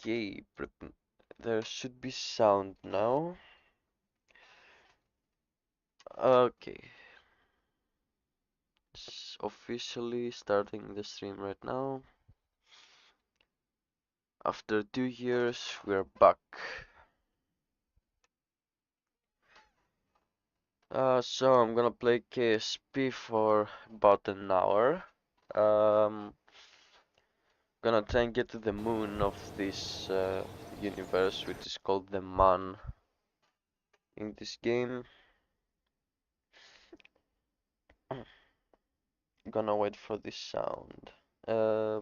Okay, there should be sound now. Okay, it's officially starting the stream right now. After 2 years, we're back. So I'm gonna play KSP for about an hour. Um, gonna try and get to the moon of this universe, which is called the Man in this game. Gonna wait for this sound. Uh,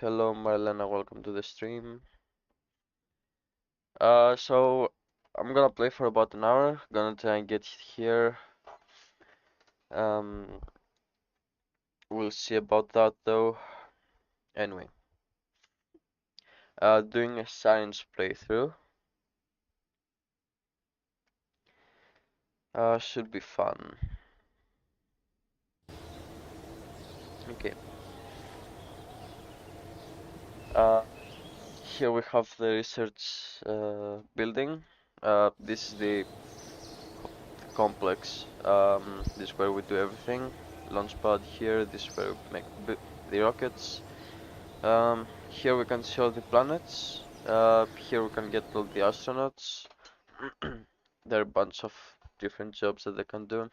Hello Marlena, welcome to the stream. So I'm gonna play for about an hour. Gonna try and get here. Um, we'll see about that though. Anyway, doing a science playthrough. Should be fun. Okay. Uh, Here we have the research building. This is the complex. This is where we do everything. Launch pad here. This is where we make the rockets. Here we can show the planets. Here we can get all the astronauts. There are a bunch of different jobs that they can do.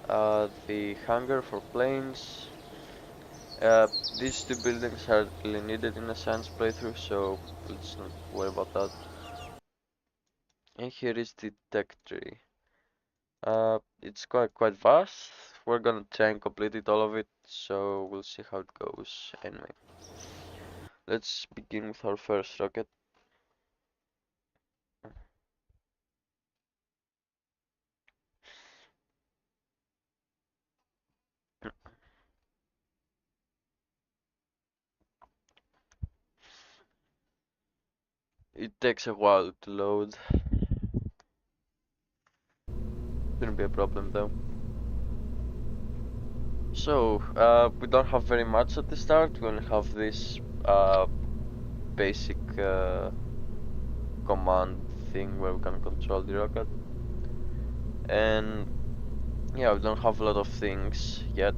The hangar for planes. Uh, these two buildings are really needed in a science playthrough, so let's not worry about that. And here is the tech tree. It's quite vast. We're gonna try and complete it, all of it, so we'll see how it goes. Anyway, let's begin with our first rocket. It takes a while to load. Shouldn't be a problem though. So, we don't have very much at the start. We only have this basic command thing where we can control the rocket. And yeah, we don't have a lot of things yet.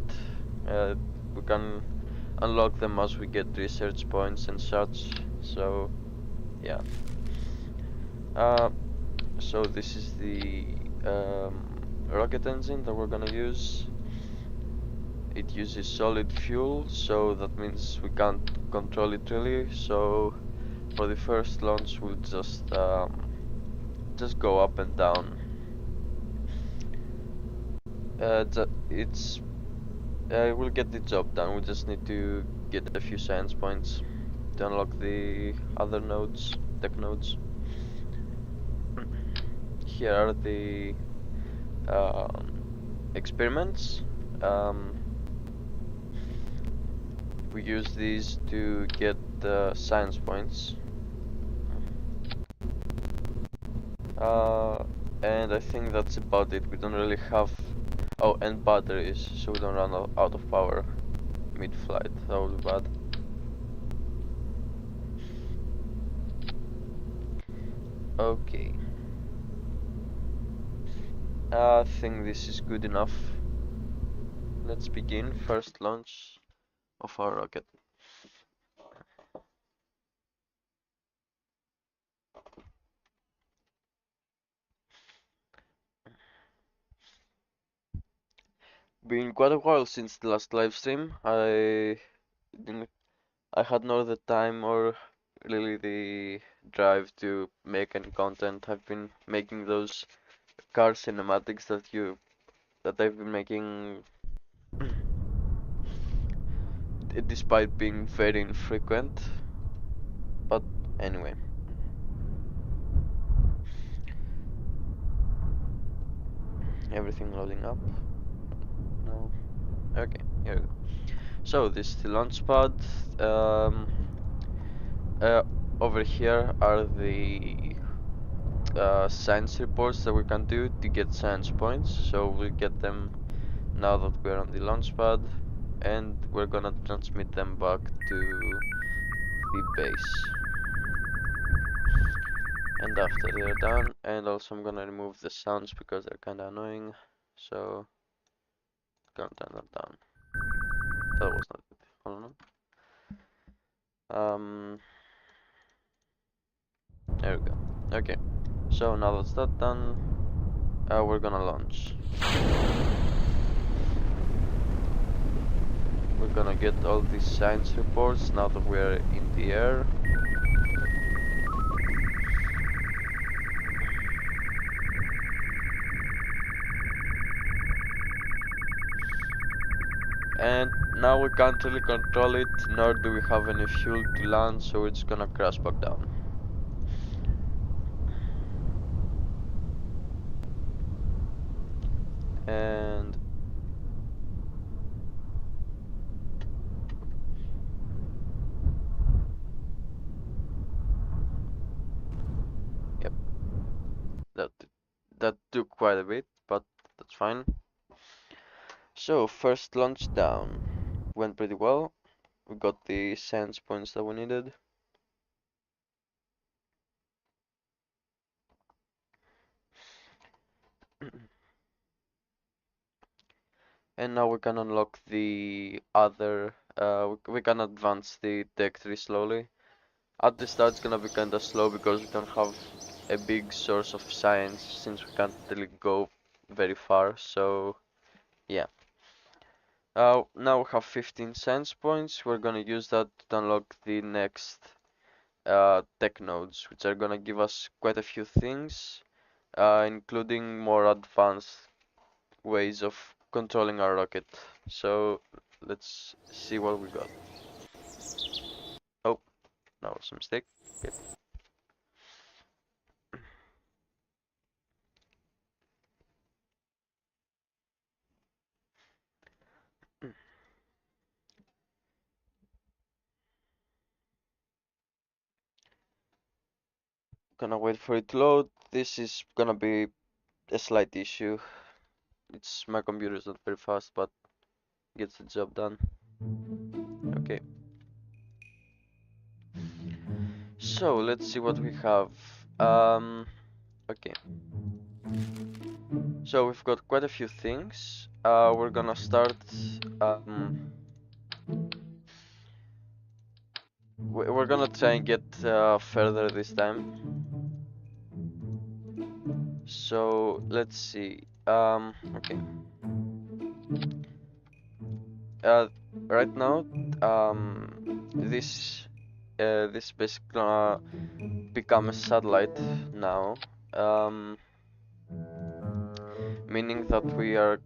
We can unlock them as we get research points and such. So yeah. So this is the rocket engine that we're gonna use. It uses solid fuel, so that means we can't control it really. So for the first launch, we'll just go up and down. We'll get the job done. We just need to get a few science points to unlock the other nodes, tech nodes. Here are the experiments. We use these to get science points. And I think that's about it. We don't really have... Oh, and batteries, so we don't run out of power mid-flight. That would be bad. Okay. I think this is good enough. Let's begin first launch of our rocket. Been quite a while since the last live stream. Didn't, I had no the time or really the drive to make any content. I've been making those car cinematics that I've been making despite being very infrequent. But anyway. Everything loading up. No. Okay, here we go. So this is the launch pad. Um, over here are the science reports that we can do to get science points. So we'll get them now that we're on the launch pad, and we're gonna transmit them back to the base. And after they're done, and also I'm gonna remove the sounds because they're kinda annoying. So gonna turn that down. That was not good. Hold on. There we go. Okay. So now that's that done, we're gonna launch. We're gonna get all these science reports now that we're in the air. And now we can't really control it, nor do we have any fuel to land, so it's gonna crash back down. And yep, that that took quite a bit, but that's fine. So first launch down went pretty well. We got the science points that we needed. And now we can unlock the other, we can advance the tech tree slowly. At the start it's gonna be kinda slow because we don't have a big source of science since we can't really go very far, so yeah. Now we have 15 science points. We're gonna use that to unlock the next tech nodes, which are gonna give us quite a few things, including more advanced ways of controlling our rocket. So let's see what we got. Oh, that was a mistake. Okay. Gonna wait for it to load. This is gonna be a slight issue. It's my computer's not very fast, but gets the job done. Okay. So let's see what we have. Okay. So we've got quite a few things. We're gonna start. We're gonna try and get further this time. So let's see. Okay. Uh, right now, this basically gonna become a satellite now. Um, Meaning that we are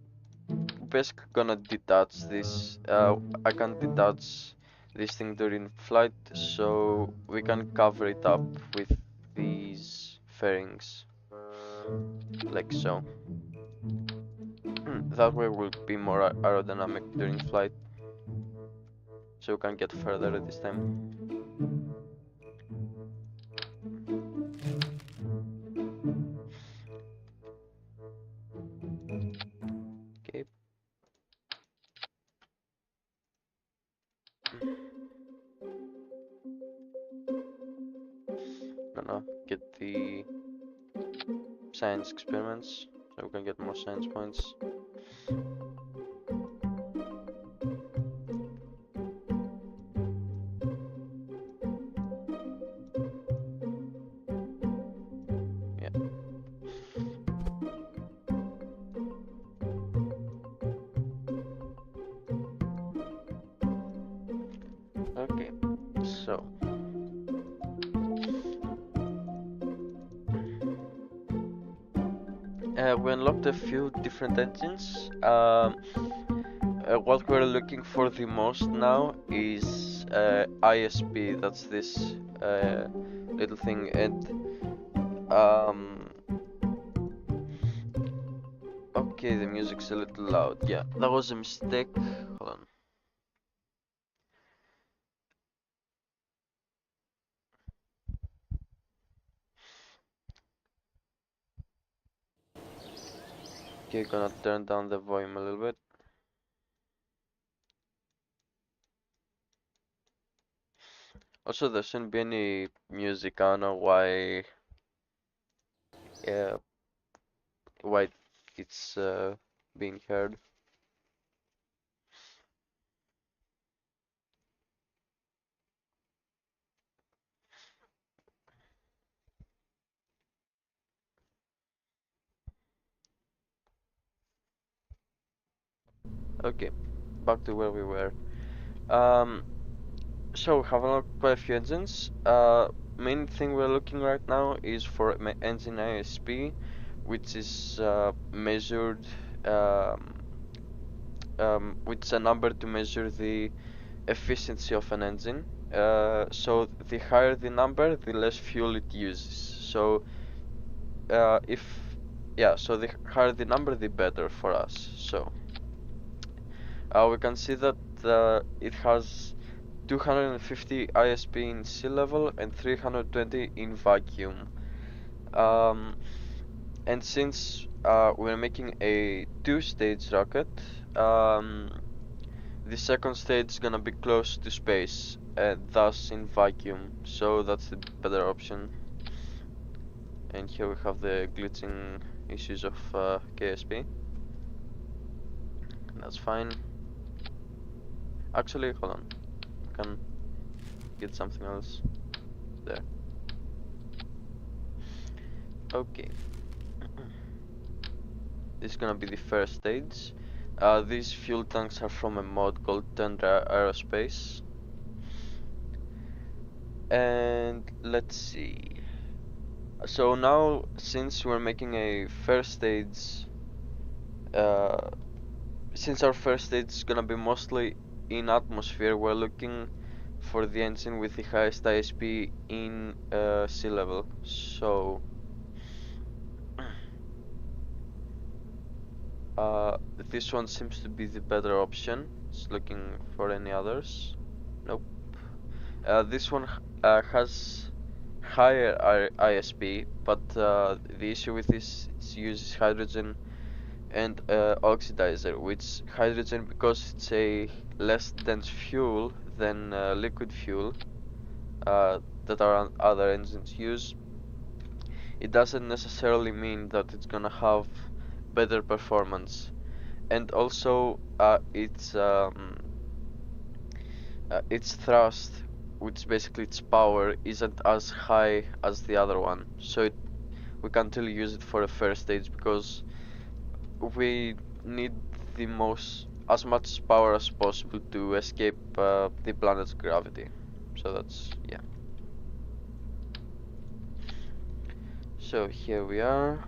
basically gonna detach this. I can detach this thing during flight, so we can cover it up with these fairings, like so. That way we'll be more aerodynamic during flight, so we can get further this time. Okay. Gonna get the science experiments, so we can get more science points. Yeah. Okay. So. We unlocked a few different engines. What we're looking for the most now is ISP. That's this little thing, and okay, the music's a little loud. Yeah, that was a mistake. Hold on. Okay, gonna turn down the volume a little bit. Also, there shouldn't be any music. I don't know uh, why it's being heard. Okay, back to where we were. Um, so we have unlocked quite a few engines. Main thing we're looking right now is for engine ISP, which is measured, um, which is a number to measure the efficiency of an engine. So the higher the number, the less fuel it uses. So if yeah, so the higher the number, the better for us. So we can see that it has 250 ISP in sea level and 320 in vacuum. Um, and since we're making a two-stage rocket, um, the second stage is gonna be close to space, thus in vacuum. So that's the better option. And here we have the glitching issues of KSP. That's fine. Actually, hold on. I can get something else there. Okay. This is gonna be the first stage. These fuel tanks are from a mod called Tundra Aerospace. And let's see. So now, since we're making a first stage, uh, since our first stage is gonna be mostly in atmosphere, we're looking for the engine with the highest ISP in sea level. So this one seems to be the better option. It's looking for any others. Nope. This one has higher ISP, but the issue with this is it uses hydrogen and oxidizer, which hydrogen, because it's a less dense fuel than liquid fuel that our other engines use, it doesn't necessarily mean that it's gonna have better performance. And also its thrust, which basically its power, isn't as high as the other one, so we can't really use it for a first stage because we need the most as much power as possible to escape the planet's gravity. So that's yeah. So here we are.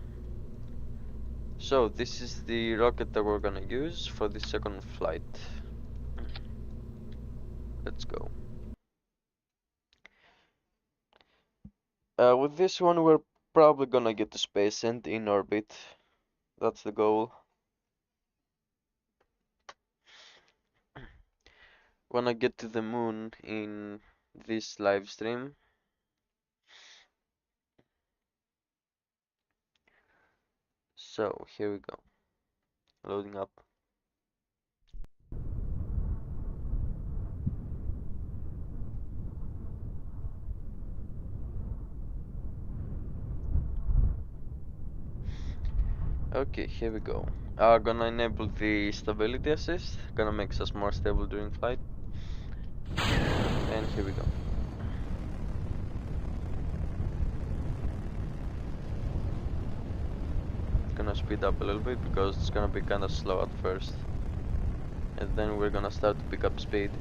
So this is the rocket that we're gonna use for the second flight. Let's go. With this one, we're probably gonna get to space and in orbit. That's the goal. Wanna get to the moon in this live stream. So here we go. Loading up. Okay, here we go. Gonna enable the stability assist. Gonna make us more stable during flight. And here we go. Gonna speed up a little bit because it's gonna be kinda slow at first. And then we're gonna start to pick up speed.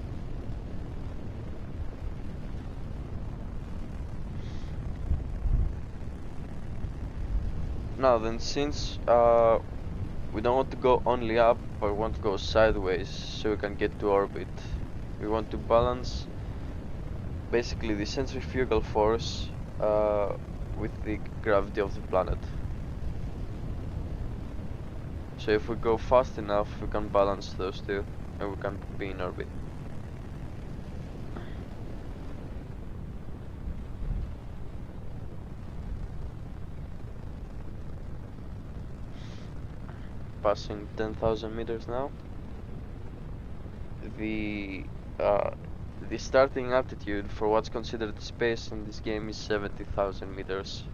Now then, since we don't want to go only up, but we want to go sideways so we can get to orbit, we want to balance basically the centrifugal force with the gravity of the planet. So if we go fast enough, we can balance those two and we can be in orbit. passing 10,000 meters now. The uh, the starting altitude for what's considered space in this game is 70,000 meters.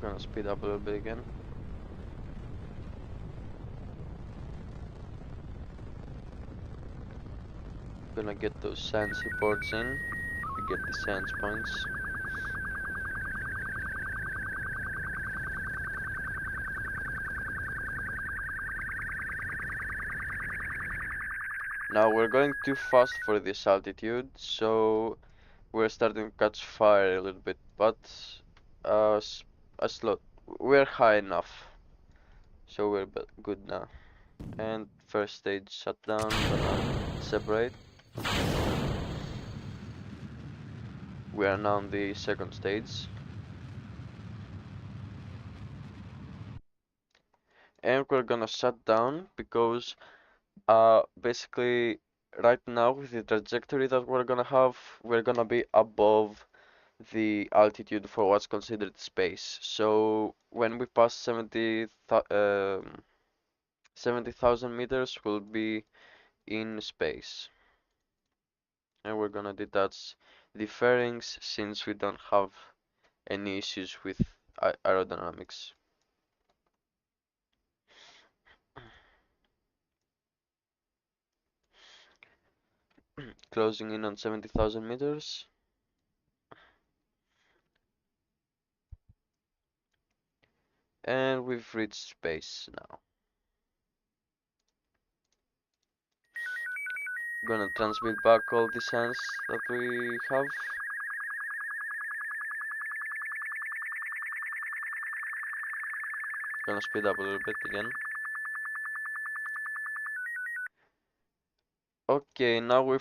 Gonna speed up a little bit again. Gonna get those science reports in to get the science points. Now we're going too fast for this altitude, so we're starting to catch fire a little bit, but uh, a slow. We're high enough, so we're good now. And first stage shutdown, gonna separate. We are now on the second stage. And we're gonna shut down because basically right now with the trajectory that we're gonna have, we're gonna be above the altitude for what's considered space. So when we pass 70,000 meters, we'll be in space. And we're gonna detach the fairings since we don't have any issues with aerodynamics. Closing in on 70,000 meters. And we've reached space now. Gonna transmit back all the sense that we have. Gonna speed up a little bit again. Okay, now we're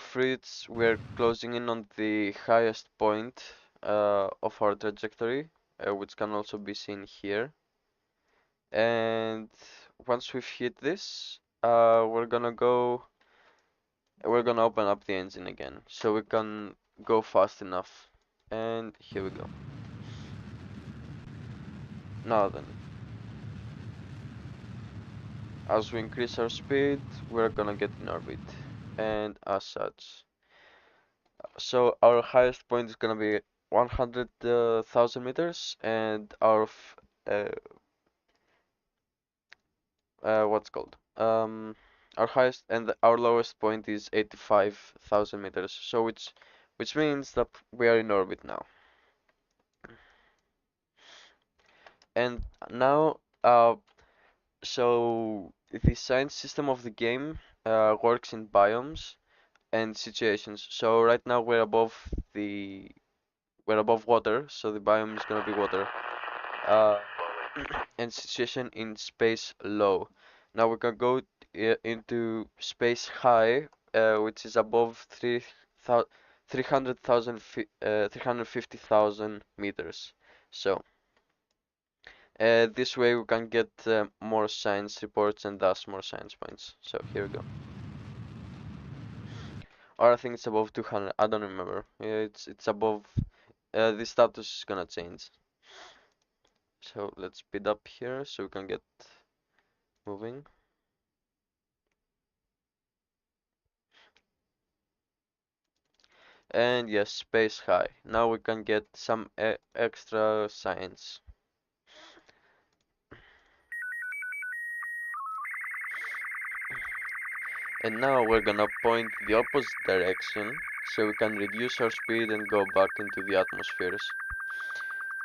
closing in on the highest point of our trajectory, which can also be seen here. And once we've hit this, we're gonna open up the engine again, so we can go fast enough. And here we go. Now then, as we increase our speed, we're gonna get in orbit. And as such, so our highest point is gonna be 100,000 meters, and uh, what's called our highest and our lowest point is 85,000 meters. So which means that we are in orbit now. And now, so the science system of the game works in biomes and situations. So right now we're above water, so the biome is gonna be water. Uh, and situation in space low. Now we can go into space high, which is above 350,000 meters. So this way we can get more science reports and thus more science points. So here we go. Or I think it's above 200. I don't remember. Yeah, it's above. The status is gonna change. So let's speed up here so we can get moving. And yes, space high. Now we can get some extra science. And now we're gonna point the opposite direction so we can reduce our speed and go back into the atmospheres.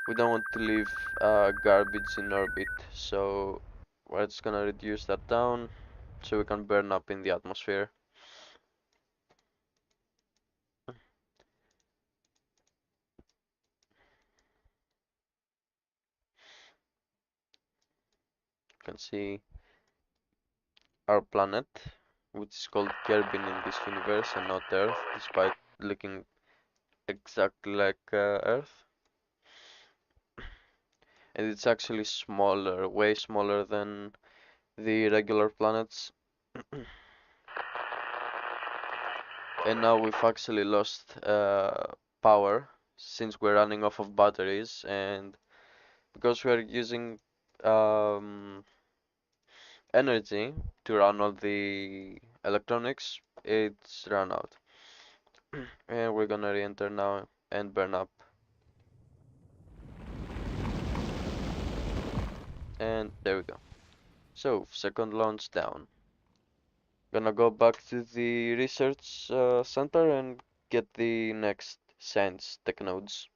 We don't want to leave garbage in orbit, so we're just gonna reduce that down so we can burn up in the atmosphere. You can see our planet, which is called Kerbal in this universe and not Earth, despite looking exactly like Earth. And it's actually smaller, way smaller than the regular planets. and now we've actually lost power since we're running off of batteries, and because we're using um, energy to run all the electronics, it's run out. And we're gonna re-enter now and burn up. And there we go. So, second launch down. Gonna go back to the research center and get the next science tech nodes.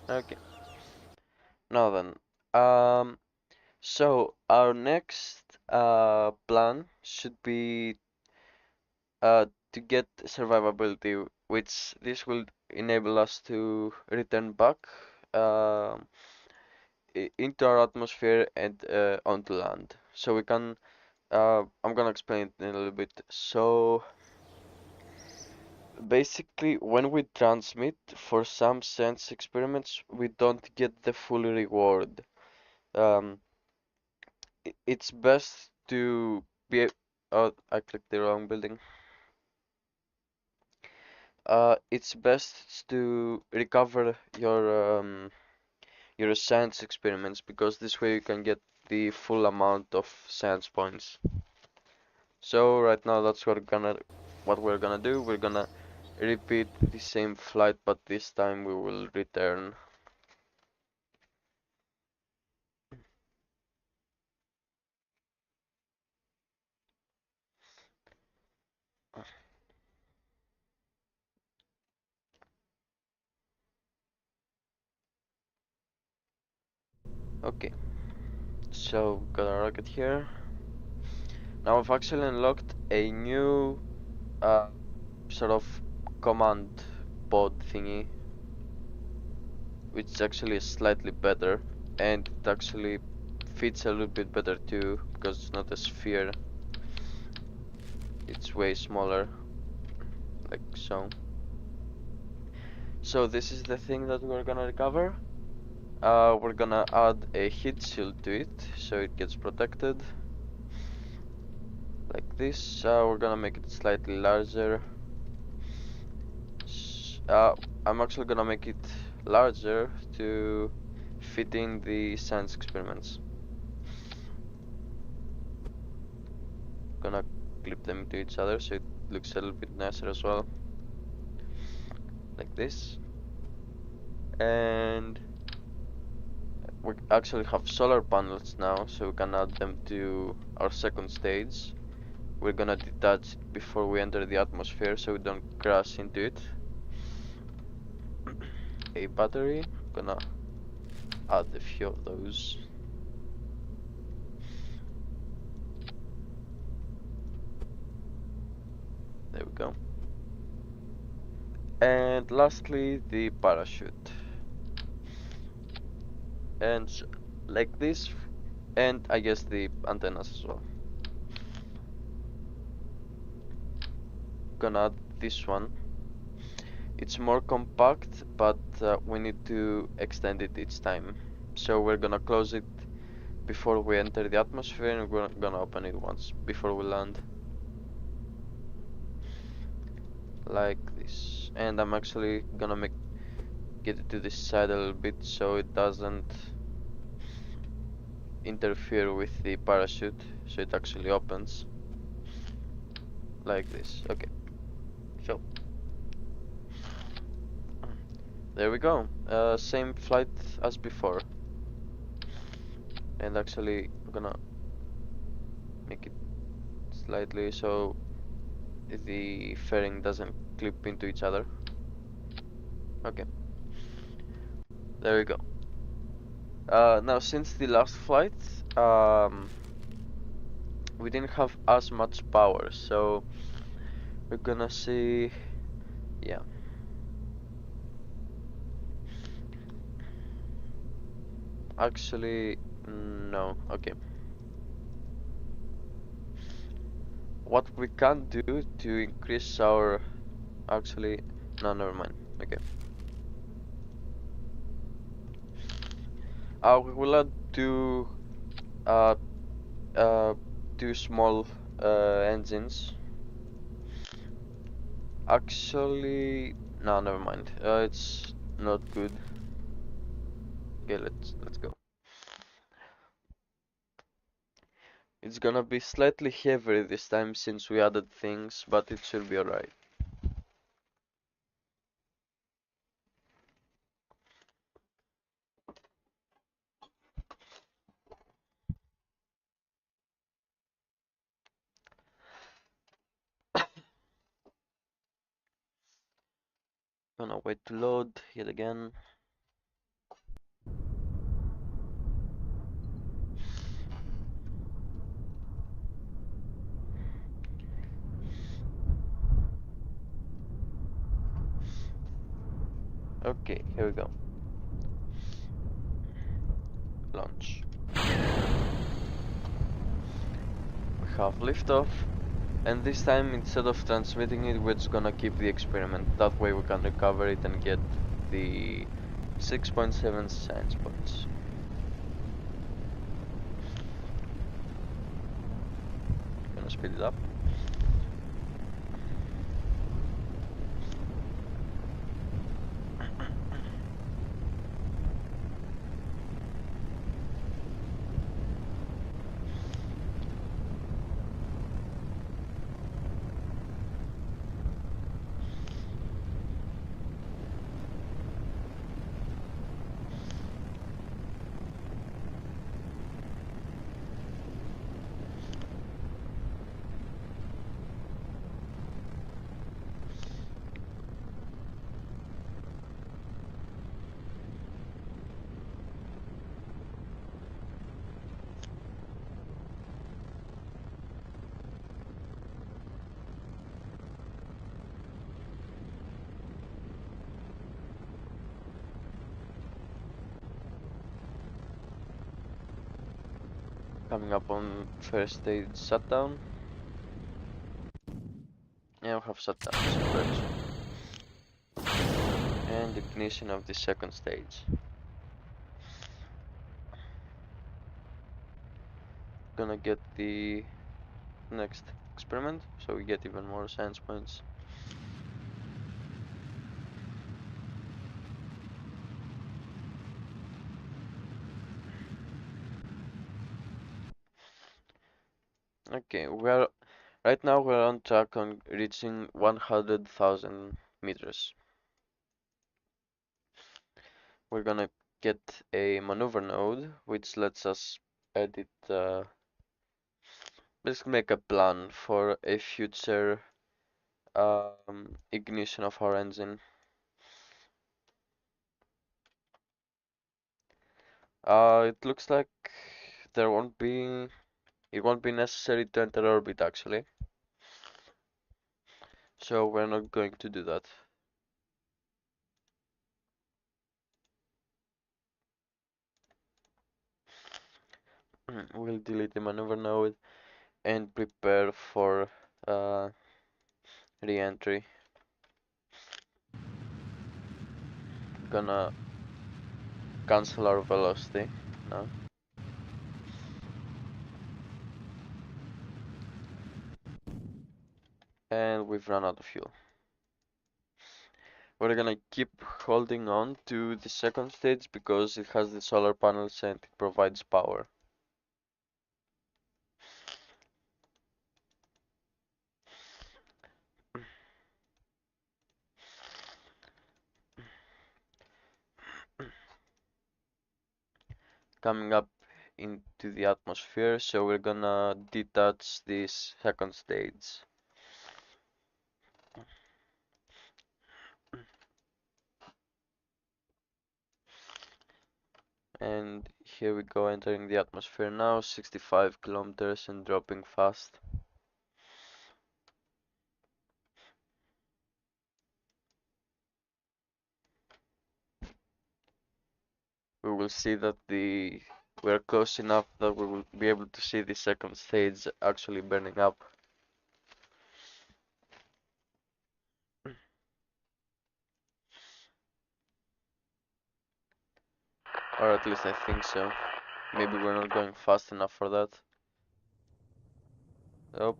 Okay, now then. So our next plan should be to get survivability, which this will enable us to return back um into our atmosphere and onto land. So we can, I'm gonna explain it in a little bit. So basically, when we transmit for some sense experiments, we don't get the full reward. Um, it's best to be. Oh, I clicked the wrong building. It's best to recover your science experiments because this way you can get the full amount of science points. So right now that's what we're gonna do. We're gonna repeat the same flight, but this time we will return. Okay, so got a rocket here. Now I've actually unlocked a new uh, sort of command pod thingy, which is actually slightly better, and it actually fits a little bit better too, because it's not a sphere, it's way smaller, like so. So this is the thing that we're gonna recover. We're gonna add a heat shield to it, so it gets protected, like this. We're gonna make it slightly larger. I'm actually gonna make it larger to fit in the science experiments. Gonna clip them to each other so it looks a little bit nicer as well, like this. And we actually have solar panels now, so we can add them to our second stage. We're gonna detach it before we enter the atmosphere so we don't crash into it. A battery, gonna add a few of those. There we go. And lastly, the parachute. And like this, and I guess the antennas as well. Gonna add this one. It's more compact, but we need to extend it each time. So we're gonna close it before we enter the atmosphere, and we're gonna open it once before we land. Like this. And I'm actually gonna get it to this side a little bit so it doesn't interfere with the parachute, so it actually opens. Like this. Okay. So there we go. Same flight as before. And actually I'm gonna make it slightly so the fairing doesn't clip into each other. Okay, there we go. Now since the last flight, we didn't have as much power, so we're gonna see, yeah. Actually, no, okay. What we can do to increase our, actually, no, never mind. Okay. We will add uh, uh, two small engines. Actually, no, never mind. It's not good. Okay, let's go. It's gonna be slightly heavier this time since we added things, but it should be alright. Gonna wait to load yet again. Okay, here we go. Launch. We have liftoff, and this time instead of transmitting it, we're just gonna keep the experiment. That way we can recover it and get the 6.7 science points. Gonna speed it up. Coming up on first stage shutdown. Yeah, we have shutdown separation. And ignition of the second stage. Gonna get the next experiment, so we get even more science points. Okay, right now we're on track on reaching 100,000 meters. We're gonna get a maneuver node, which lets us edit, let's make a plan for a future ignition of our engine. It looks like there won't be, it won't be necessary to enter orbit actually, so we're not going to do that. We'll delete the maneuver node and prepare for re-entry. Gonna cancel our velocity now. And we've run out of fuel. We're gonna keep holding on to the second stage because it has the solar panels and it provides power. Coming up into the atmosphere, so we're gonna detach this second stage. And here we go, entering the atmosphere now, 65 kilometers and dropping fast. We will see that we're close enough that we will be able to see the second stage actually burning up. Or at least I think so. Maybe we're not going fast enough for that. Oh,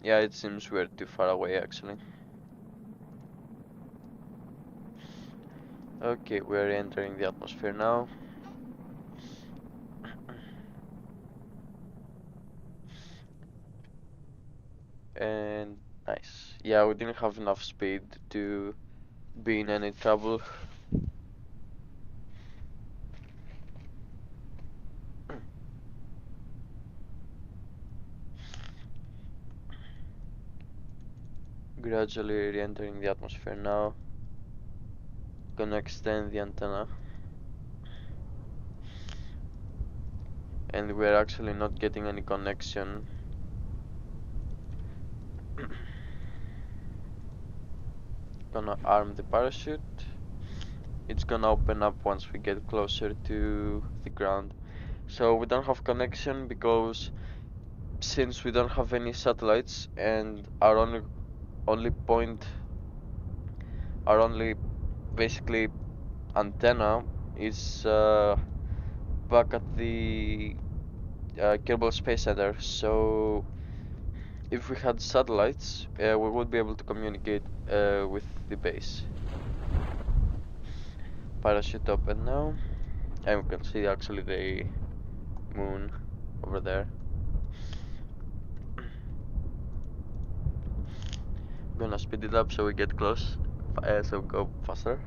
yeah, it seems we're too far away actually. Okay, we're entering the atmosphere now. And nice. Yeah, we didn't have enough speed to be in any trouble. Gradually re-entering the atmosphere now. Gonna extend the antenna. And we're actually not getting any connection. Gonna arm the parachute. It's gonna open up once we get closer to the ground. So we don't have connection because since we don't have any satellites and only point our only basically antenna is back at the Kerbal Space Center. So if we had satellites, we would be able to communicate with the base. Parachute open now, and we can see actually the moon over there. Gonna speed it up so we get close, so go faster.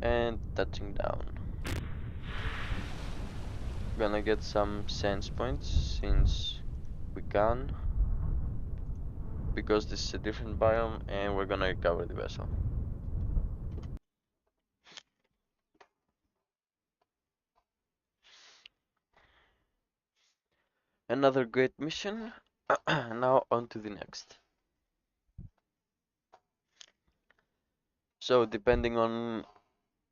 And touching down. Gonna get some sense points since we can, because this is a different biome and we're gonna recover the vessel. Another great mission. Now on to the next. So depending on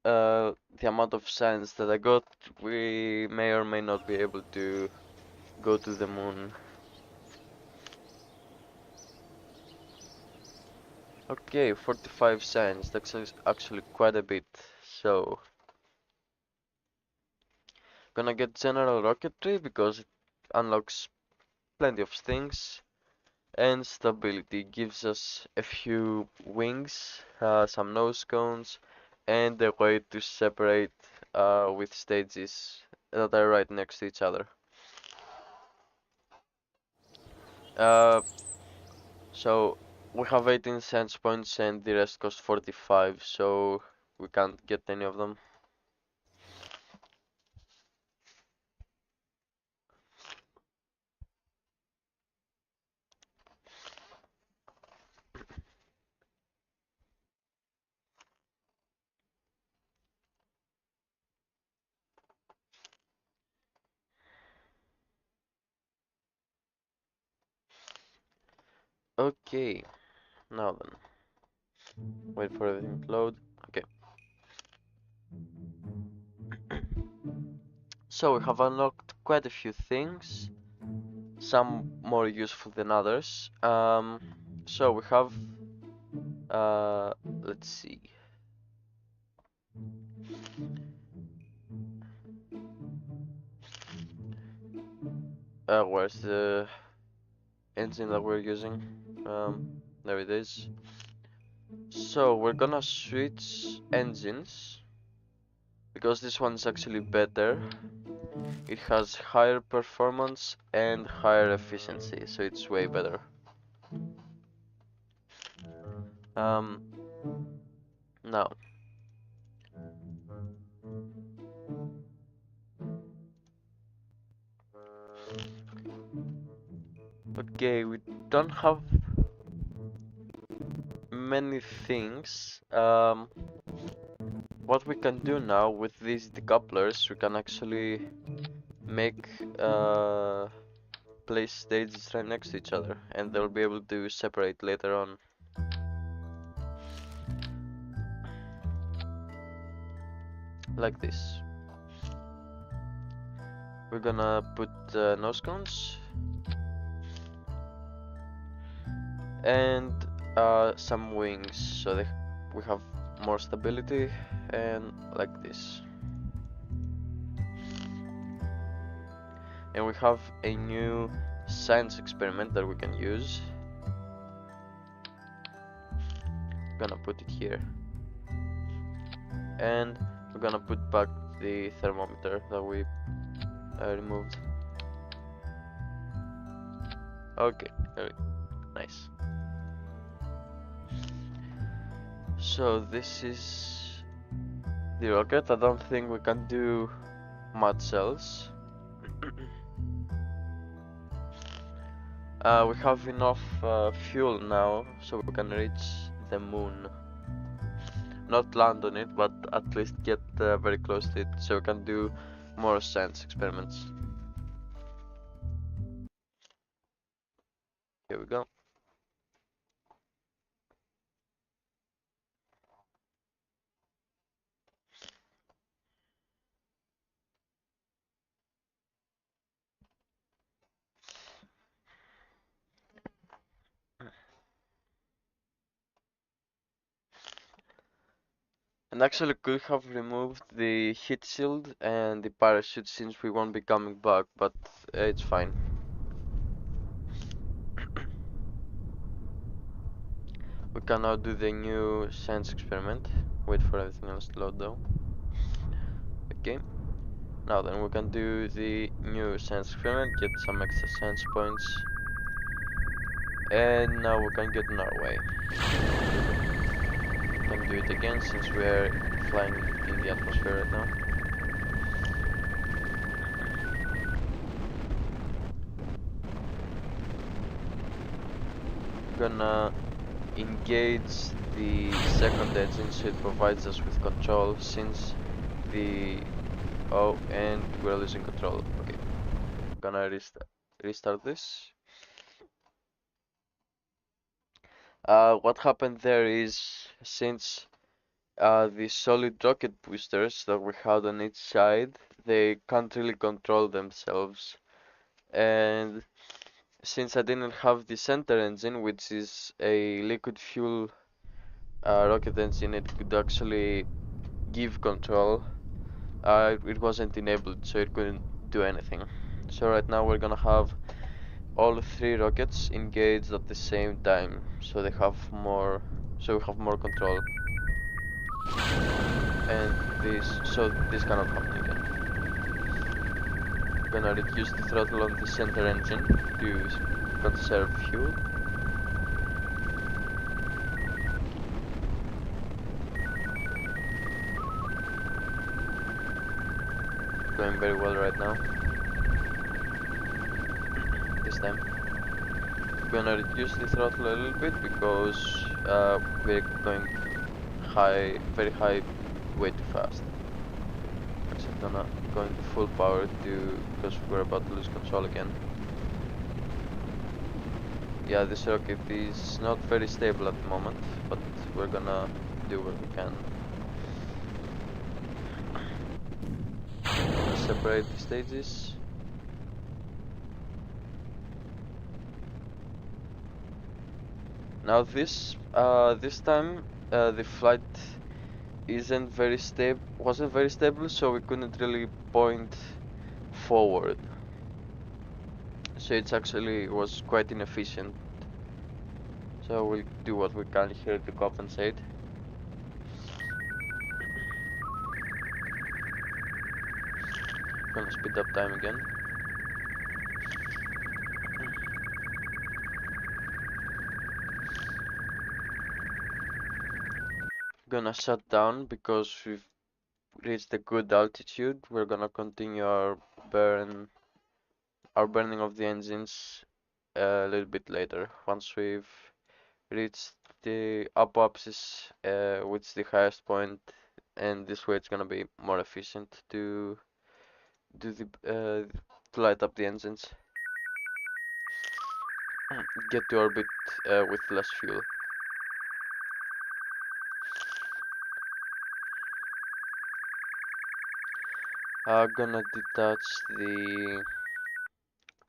the amount of science that I got, we may or may not be able to go to the moon. Okay, 45 science, that's actually quite a bit. So, gonna get general rocketry because it unlocks plenty of things. And stability gives us a few wings, some nose cones, and a way to separate with stages that are right next to each other. Uh, so we have 18 sense points and the rest cost 45, so we can't get any of them. Okay, now then, wait for everything to load. Okay, so we have unlocked quite a few things, some more useful than others. So we have, uh, let's see. Where's the engine that we're using? There it is. So we're gonna switch engines because this one's actually better. It has higher performance and higher efficiency, so it's way better. Um, Now, okay, we don't have many things. What we can do now with these decouplers, we can actually make place stages right next to each other, and they'll be able to separate later on. Like this. We're gonna put nose cones, and some wings so we have more stability, and like this. And we have a new science experiment that we can use. Gonna put it here, and we're gonna put back the thermometer that we removed. Okay, very nice. So this is the rocket. I don't think we can do much else. We have enough fuel now, so we can reach the moon. Not land on it, but at least get very close to it, so we can do more science experiments. Here we go. And actually could have removed the heat shield and the parachute since we won't be coming back, but it's fine. We can now do the new science experiment. Wait for everything else to load though. Okay. Now then we can do the new science experiment, get some extra science points. And now we can get on our way. We can do it again since we are flying in the atmosphere right now. Gonna engage the second engine so it provides us with control since the and we're losing control. Okay, gonna restart this. What happened there is since the solid rocket boosters that we had on each side, they can't really control themselves, and since I didn't have the center engine, which is a liquid fuel rocket engine, it could actually give control. It wasn't enabled, so it couldn't do anything. So right now we're gonna have all three rockets engaged at the same time, so they have more, so we have more control. And this cannot happen again. I'm gonna reduce the throttle on the center engine to conserve fuel. Going very well right now. This time. I'm gonna reduce the throttle a little bit because we're going very high, way too fast. Actually, gonna go into full power because we're about to lose control again. Yeah, this rocket is not very stable at the moment, but we're gonna do what we can. Separate the stages. Now this time the flight wasn't very stable, so we couldn't really point forward. So it's actually was quite inefficient. So we'll do what we can here to compensate. Gonna speed up time again. Gonna shut down because we've reached a good altitude. We're gonna continue our burning of the engines a little bit later once we've reached the apoapsis, which is the highest point, and this way it's gonna be more efficient to do to light up the engines. Get to orbit with less fuel. Gonna detach the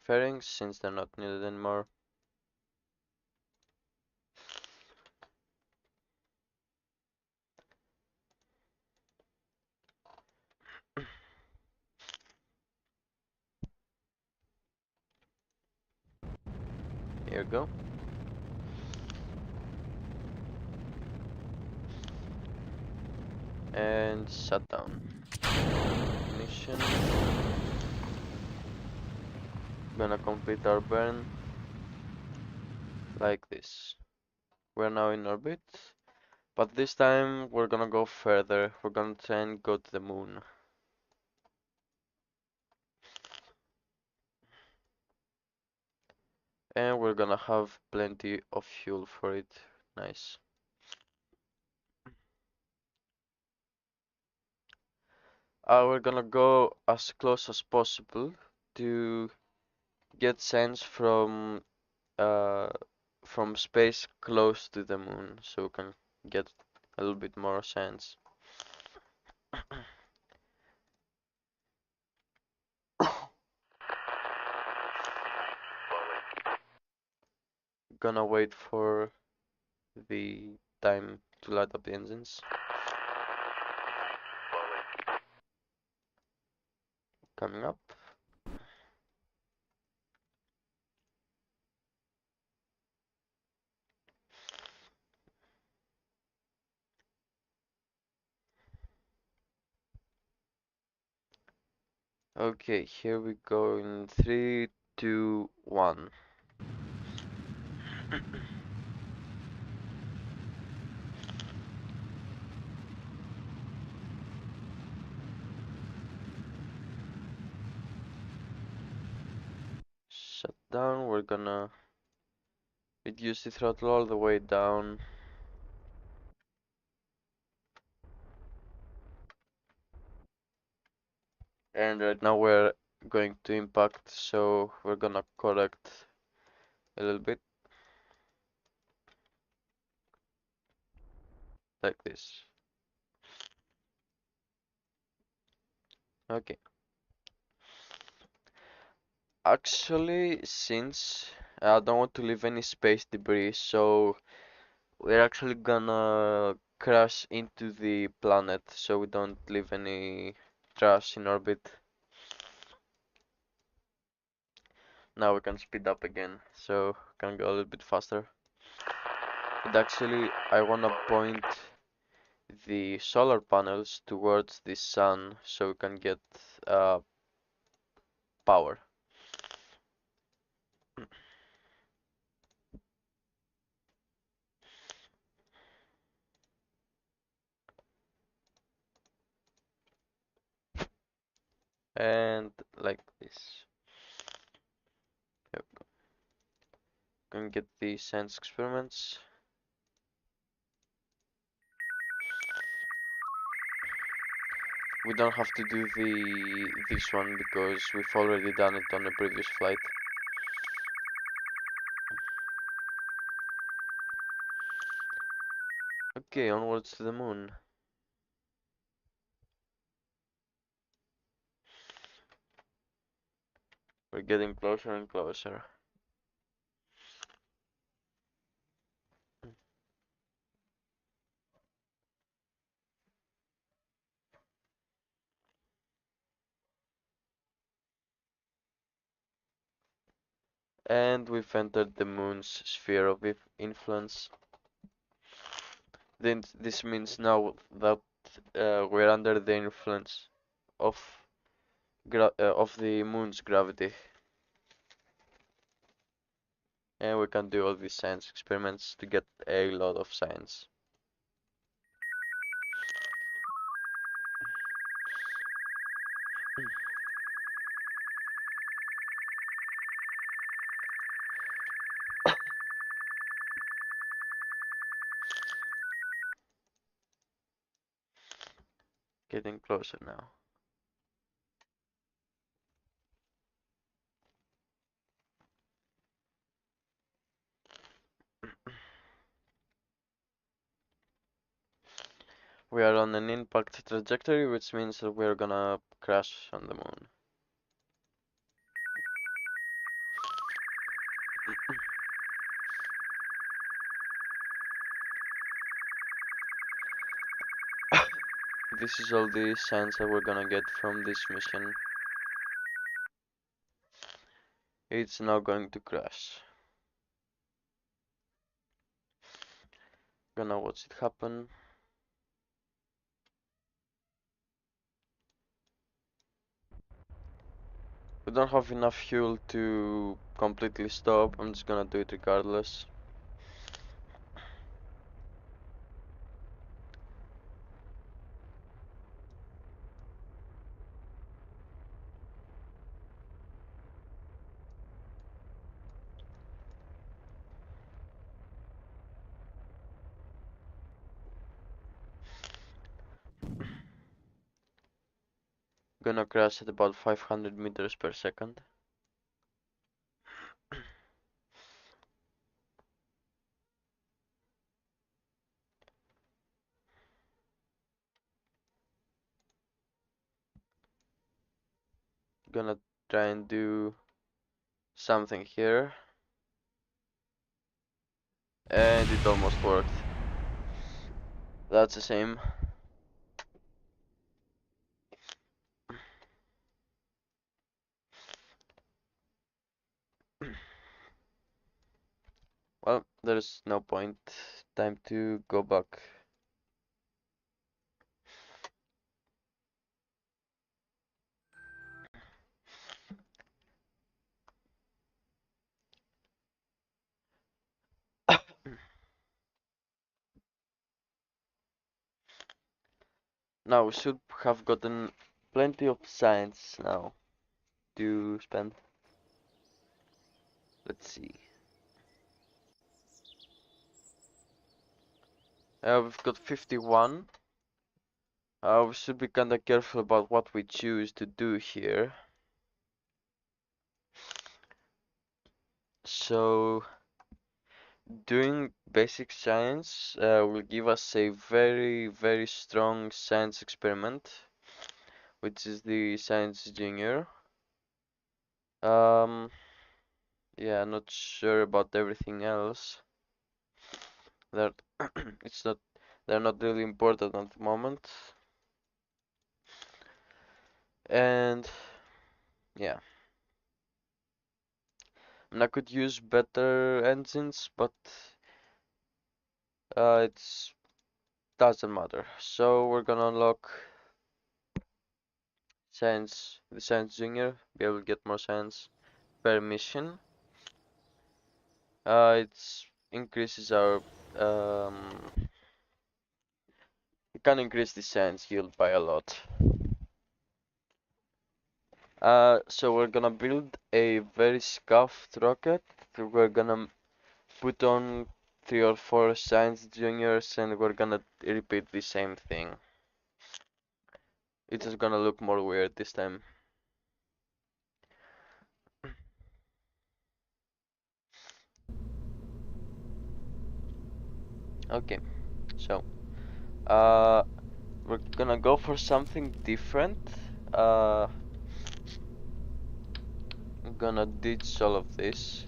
fairings since they're not needed anymore. Here we go. And shut down. Mission. Gonna complete our burn like this. We're now in orbit, but this time we're gonna go further. We're gonna try and go to the moon. And we're gonna have plenty of fuel for it. Nice. We're gonna go as close as possible to get sense uh, from space close to the moon, so we can get a little bit more sense. Gonna wait for the time to light up the engines. Coming up. Okay, here we go in 3, 2, 1. Shut down. We're gonna reduce the throttle all the way down. And right now we're going to impact, so we're gonna correct a little bit like this. Okay. Actually, since I don't want to leave any space debris, so we're actually gonna crash into the planet so we don't leave any trash in orbit. Now we can speed up again, so can go a little bit faster. And actually, I wanna point the solar panels towards the sun so we can get uh, power. And like this. Yep. Can get the sense experiments. We don't have to do this one because we've already done it on a previous flight. Okay, onwards to the moon. We're getting closer and closer. And we've entered the moon's sphere of influence. Then this means now that we're under the influence of of the moon's gravity. And we can do all these science experiments to get a lot of science. Getting closer now. We are on an impact trajectory, which means that we're gonna crash on the moon. This is all the science that we're gonna get from this mission. It's now going to crash. Gonna watch it happen. We don't have enough fuel to completely stop. I'm just gonna do it regardless. Gonna crash at about 500 meters per second. Gonna try and do something here. And it almost worked. That's the same. Well, there's no point. Time to go back. Now we should have gotten plenty of science now to spend. Let's see. We've got 51. We should be kinda careful about what we choose to do here. So, doing basic science will give us a very, very strong science experiment, which is the Science Junior. Yeah, not sure about everything else. That it's not, they're not really important at the moment. And yeah, and I could use better engines, but it's doesn't matter. So we're gonna unlock science, the Science Junior, be able to get more science per mission. It increases our it can increase the science yield by a lot. So we're gonna build a very scuffed rocket. We're gonna put on 3 or 4 science juniors, and we're gonna repeat the same thing. It's just gonna look more weird this time. Okay, so we're gonna go for something different. I'm gonna ditch all of this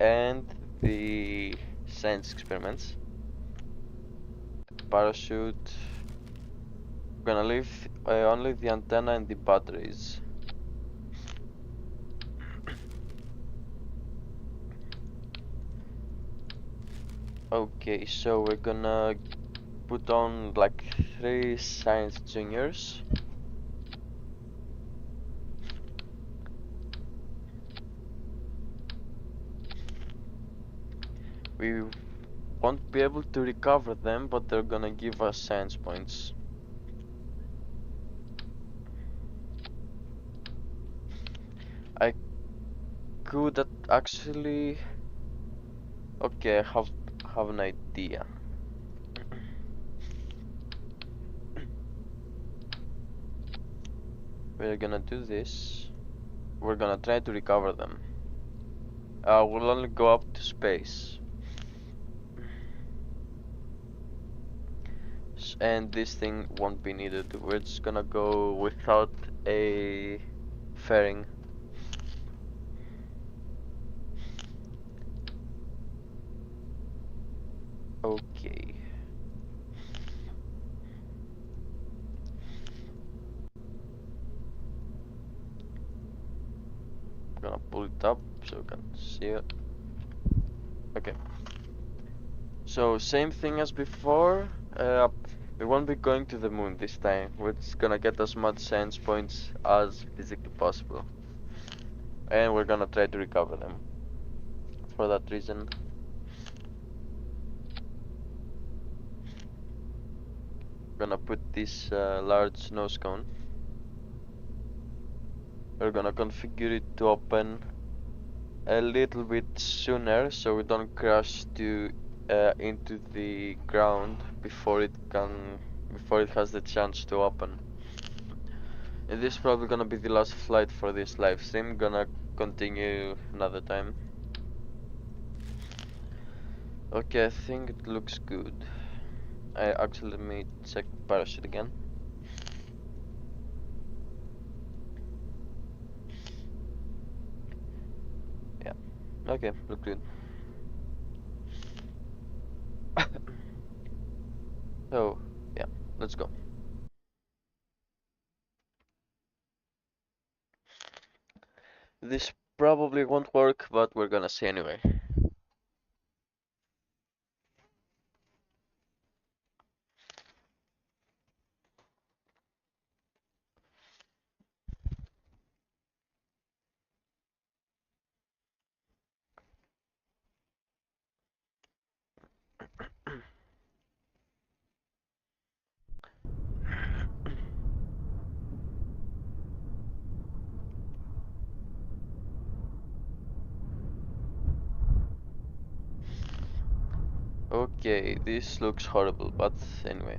and the science experiments. Parachute. Gonna leave only the antenna and the batteries. Okay, so we're gonna put on like 3 science juniors. We won't be able to recover them, but they're gonna give us science points. I could actually... Okay, I have an idea. We're gonna do this. We're gonna try to recover them. We'll only go up to space. And this thing won't be needed. We're just gonna go without a fairing. Okay. I'm gonna pull it up so you can see it. Okay. So same thing as before. Uh, we won't be going to the moon this time. We're just gonna get as much science points as physically possible, and we're gonna try to recover them. For that reason, gonna put this large nose cone. We're gonna configure it to open a little bit sooner so we don't crash to into the ground before it has the chance to open. And this is probably gonna be the last flight for this live stream. Gonna continue another time. Okay, I think it looks good. I actually let me check parachute again. Yeah. Okay, look good. So yeah, let's go. This probably won't work, but we're gonna see anyway. Okay, this looks horrible, but anyway.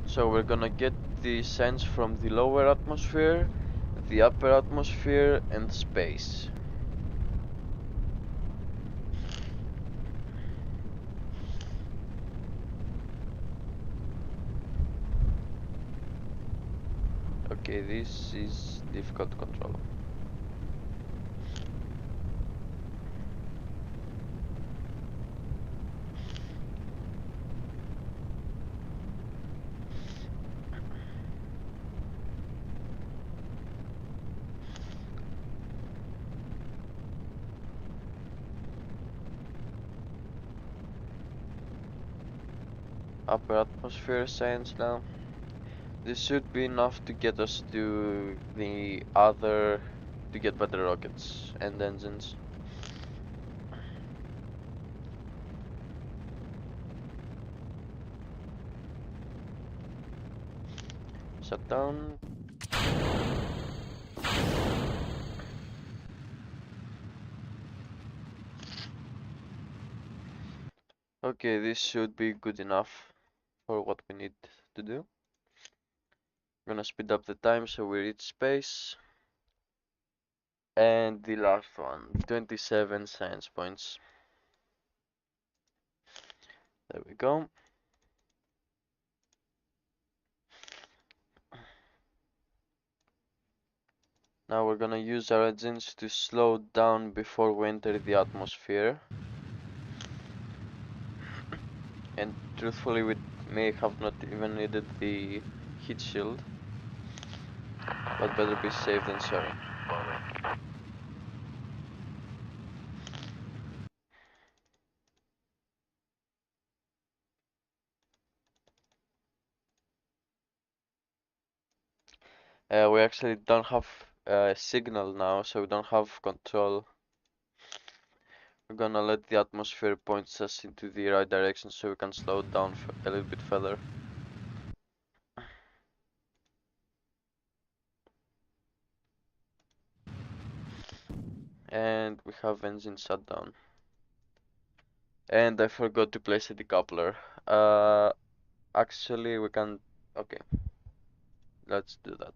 So we're gonna get the sense from the lower atmosphere, the upper atmosphere, and space. Okay, this is difficult to control. Upper atmosphere science now. This should be enough to get us to to get better rockets and engines. Shut down. Okay, this should be good enough for what we need to do. I'm gonna speed up the time so we reach space. And the last one, 27 science points. There we go. Now we're gonna use our engines to slow down before we enter the atmosphere. And truthfully, we may have not even needed the heat shield. But better be safe than sorry. We actually don't have a signal now, so we don't have control. We're gonna let the atmosphere point us into the right direction so we can slow down a little bit further. And we have engine shutdown. And I forgot to place a decoupler. Actually we can, okay, let's do that.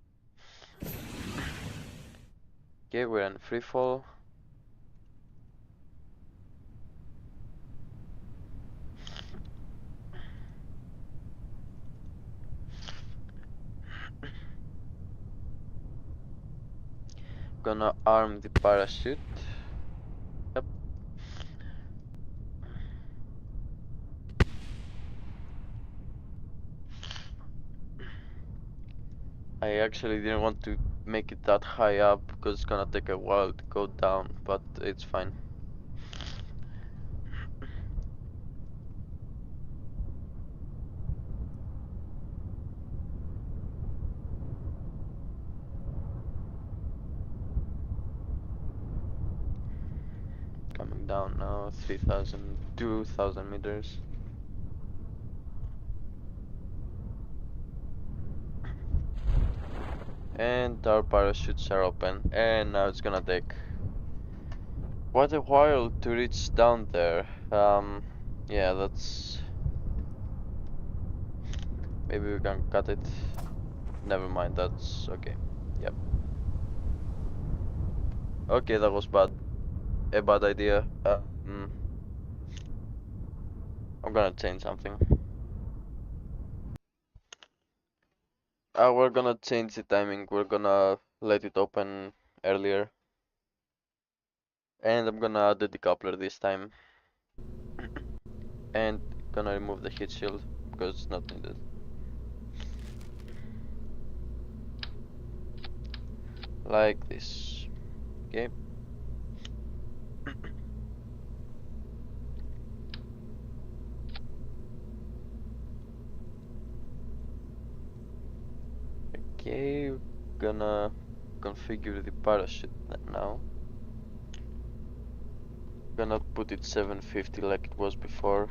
Okay, we're in free fall. Gonna arm the parachute. Yep. I actually didn't want to make it that high up because it's gonna take a while to go down, but it's fine. Coming down now, 3,000, 2,000 meters. And our parachutes are open, and now it's gonna take quite a while to reach down there. Yeah, that's... Maybe we can cut it. Never mind, that's okay. Yep. Okay, that was bad. A bad idea. I'm gonna change something. We're gonna change the timing. We're gonna let it open earlier. And I'm gonna add the decoupler this time. And gonna remove the heat shield because it's not needed. Like this. Okay. Okay, gonna configure the parachute now. Gonna put it 750 like it was before.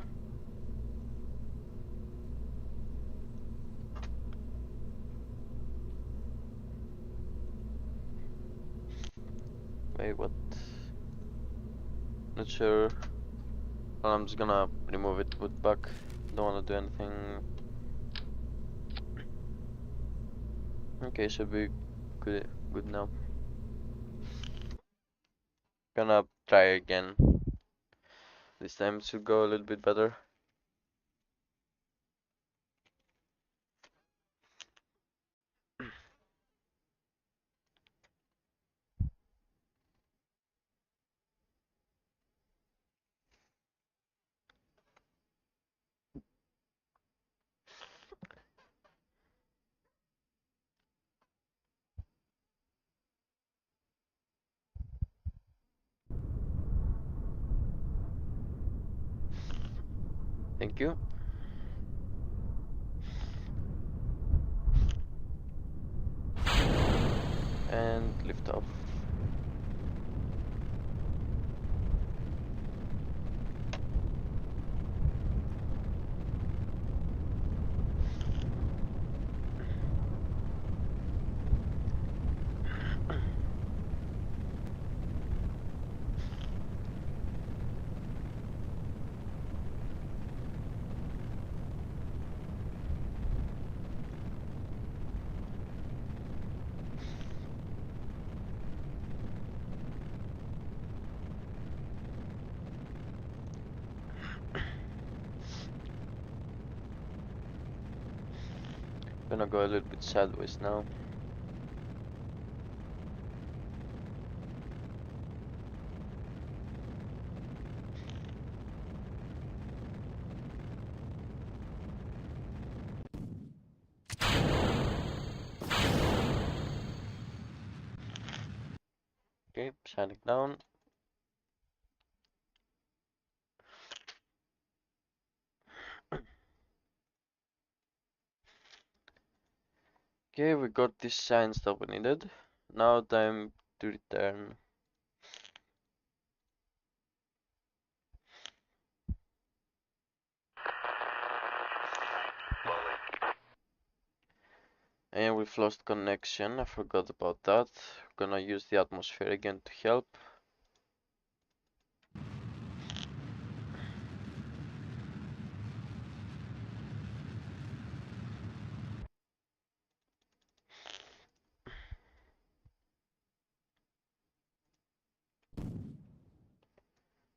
Wait, what? Not sure. Well, I'm just gonna remove it, put back. Don't wanna do anything. Okay, should be good now. Gonna try again. This time it should go a little bit better. Thank you. And lift off. Gonna go a little bit sideways now. Okay, shining down. Okay, we got these signs that we needed. Now time to return. And we've lost connection, I forgot about that. Gonna use the atmosphere again to help.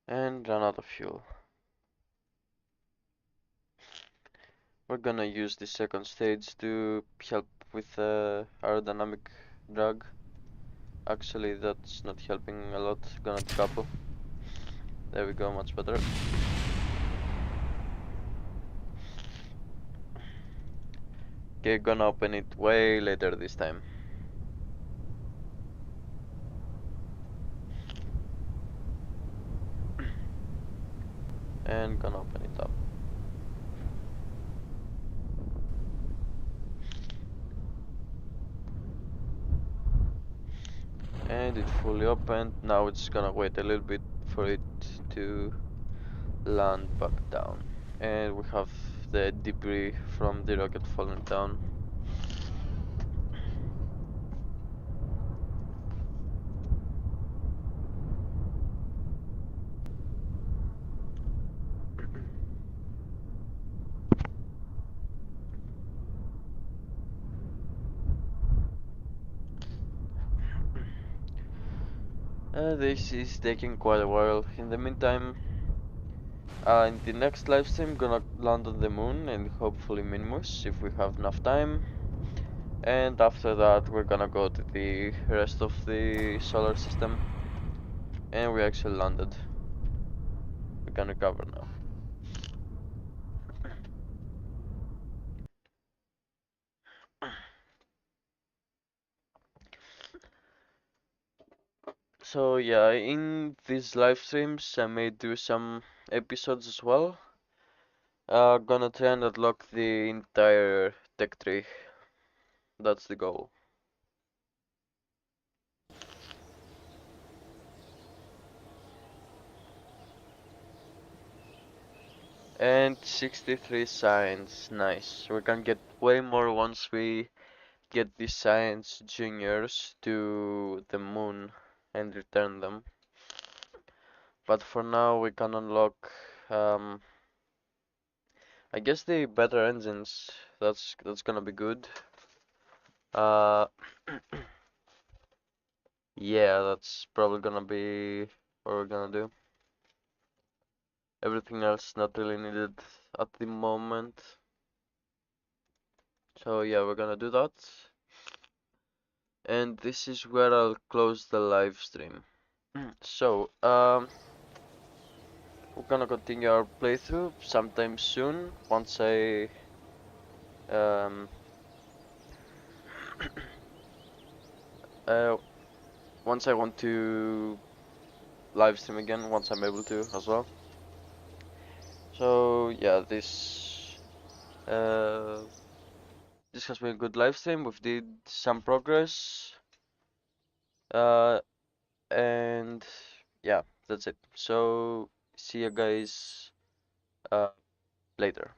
And run out of fuel. We're gonna use the second stage to help with aerodynamic drag. Actually, that's not helping a lot. Gonna decouple. There we go, much better. Okay, gonna open it way later this time. And gonna open it up. And it fully opened. Now it's gonna wait a little bit for it to land back down. And we have the debris from the rocket falling down. This is taking quite a while. In the meantime, in the next live stream, gonna land on the moon and hopefully Minmus if we have enough time. And after that, we're gonna go to the rest of the solar system. And we actually landed. We can recover now. So yeah, in these live streams, I may do some episodes as well. Gonna try and unlock the entire tech tree. That's the goal. And 63 science, nice. We can get way more once we get the science juniors to the moon and return them. But for now, we can unlock, um, I guess the better engines. That's gonna be good. Uh, yeah, that's probably gonna be what we're gonna do. Everything else not really needed at the moment. So yeah, we're gonna do that. And this is where I'll close the live stream. So, we're gonna continue our playthrough sometime soon um, uh, once I want to live stream again, once I'm able to as well. So yeah, uh, this has been a good live stream. We've did some progress, uh, and yeah, that's it. So see you guys, uh, later.